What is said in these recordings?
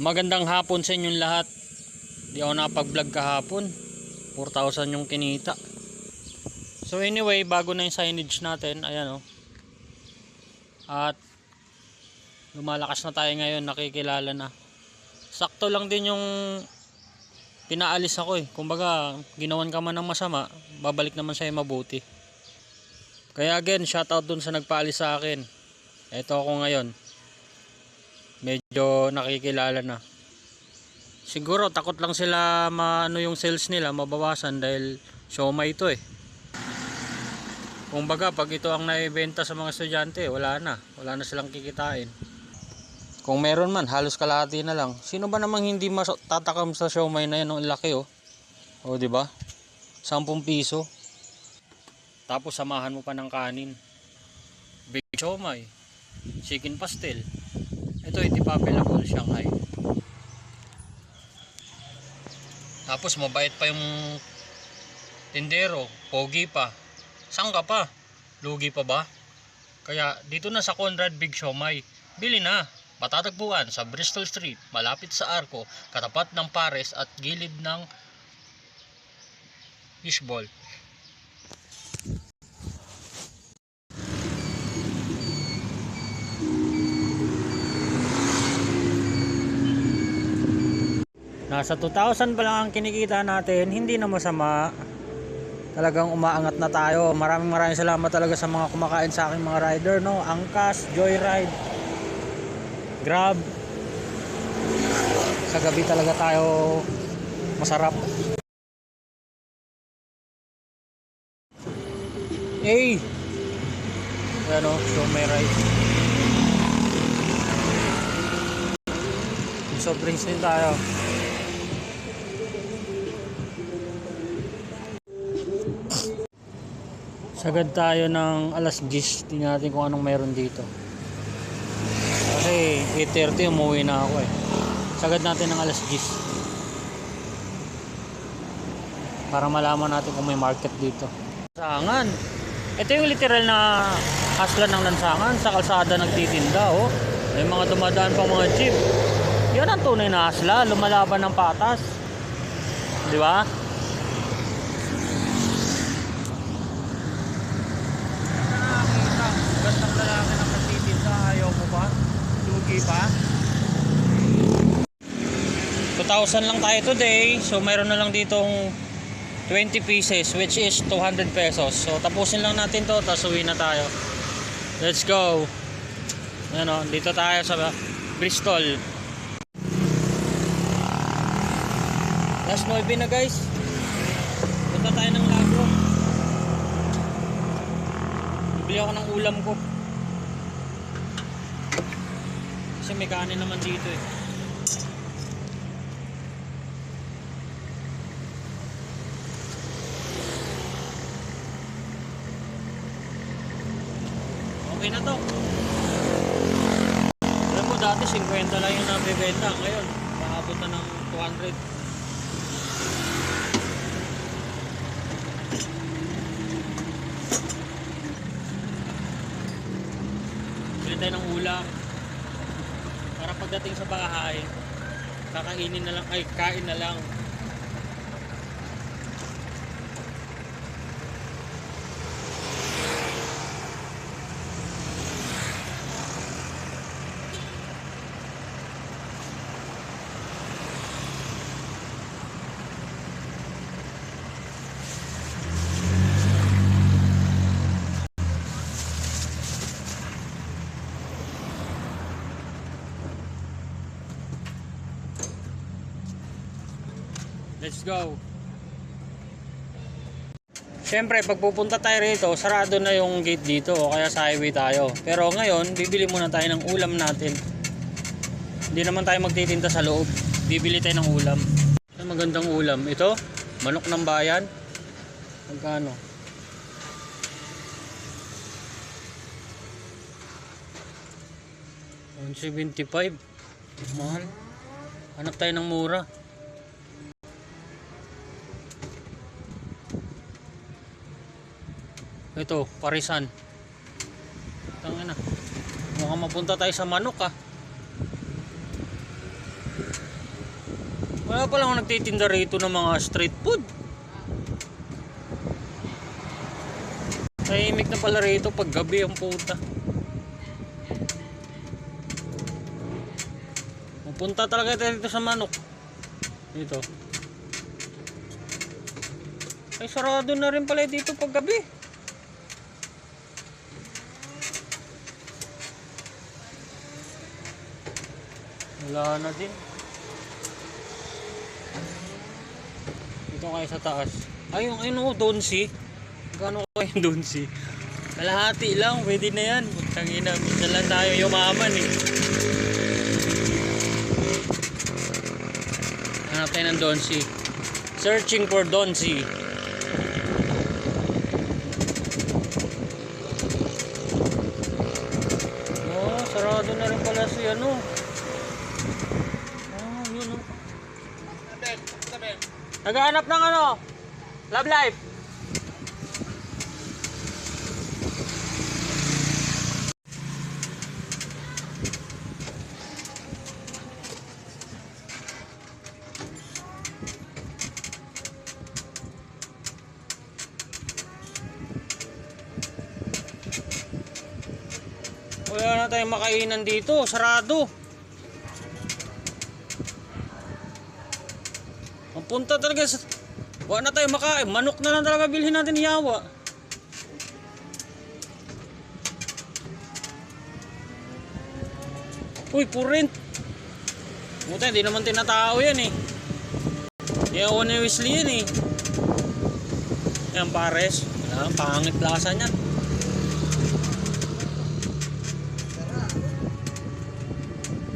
Magandang hapon sa inyong lahat. Di ako nakapag-vlog kahapon. 4,000 yung kinita. So anyway, bago na yung signage natin, ayan o. At lumalakas na tayo ngayon, nakikilala na. Sakto lang din yung pinaalis ako eh. Kumbaga, ginawan ka man ng masama, babalik naman sa'yo mabuti. Kaya again, shoutout dun sa nagpaalis sa akin. Eto ako ngayon. Medyo nakikilala na. Siguro takot lang sila maano yung sales nila mabawasan dahil siomai ito eh. Kumbaga pag ito ang naibenta sa mga estudyante, wala na silang kikitain. Kung meron man, halos kalahati na lang. Sino ba namang hindi tatakam sa siomai na yan? Ang laki oh. O di ba? 10 piso. Tapos samahan mo pa ng kanin. Big siomai, chicken pastel. Ito hindi pa available Shanghai. Tapos mabait pa yung tindero, pogi pa. Saan ka pa? Lugi pa ba? Kaya dito na sa Conrad Big Siomai. Bili na. Matatagpuan sa Bristol Street, malapit sa Arco, katapat ng Pares at gilid ng fishball. Nasa 2,000 pa lang ang kinikita natin, hindi na masama. Talagang umaangat na tayo. Maraming salamat talaga sa mga kumakain sa aking mga rider, no? Angkas, Joyride, Grab. Sa gabi talaga tayo masarap. Hey! Ano, siomai ride. Soft drinks din tayo. Sagad tayo ng alas 10. Tingnan natin kung anong meron dito. Kasi 8:30 umuwi na ako eh. Sagad natin ng alas 10. Para malaman natin kung may market dito. Lansangan. Ito yung literal na hasla ng lansangan. Sa kalsada nagtitinda oh. May mga dumadaan pa mga jeep. Yan ang tunay na hasla. Lumalaban ng patas. Di ba? Gandang lalaki na magtitinda, ayaw mo ba? Lugi pa? 2,000 lang tayo today. So mayroon na lang ditong 20 pieces which is 200 pesos. So tapusin lang natin to, tapos uwi na tayo. Let's go. Ano, dito tayo sa Bristol. Last 9 na guys. Punta tayo ng lago. Bili ako ng ulam ko. Kasi may kanin naman dito eh. Okay na to. Alam mo dati 50 lang yung nabibenta. Ngayon maabot na ng 200. Tayo ng ulam para pagdating sa bahay kakainin na lang, ay kain na lang. Let's go. Siyempre, pag pupunta tayo rito, sarado na yung gate dito, kaya sa highway tayo. Pero ngayon, bibili muna tayo ng ulam natin. Hindi naman tayo magtitinda sa loob. Bibili tayo ng ulam. Ay, magandang ulam. Ito, manok ng bayan. Magkano? $175. Mahal. Hanap tayo ng mura. Ito, parisan. Tangina. Mukhang mapunta tayo sa manok ah. Wala pa lang nagtitinda rito ng mga street food. Tahimik na pala rito pag gabi ang puta. Pupunta talaga tayo dito sa manok. Dito. Ay sarado na rin pala dito pag gabi. Wala na din. Dito kayo sa taas. Ay yung ano, Donsi. Gano'n ko yung Donsi? Kalahati lang, pwede na yan. Tangina, minsan lang tayo yumaman eh. Hanap tayo ng Donsi. Searching for Donsi. Oh, sarado na rin pala si ano. Oh, yun oh. Naghahanap ng ano? Love Life. Wala na tayong makainan dito, sarado. Ang punta talaga sa... Wala na tayong makain, manok na lang talaga bilhin natin hiyawa. Uy, purint. Buta, hindi naman tinatao yan eh. Yawan ni Wesley yan eh. Yan pares. Yan, pangit lasa niyan.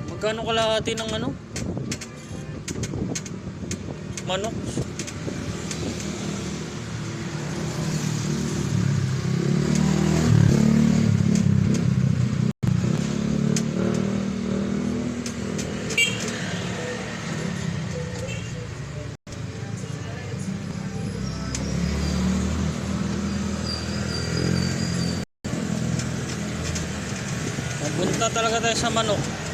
Magkano kalahati ng ano? Manok. Punta talaga tayo sa manok.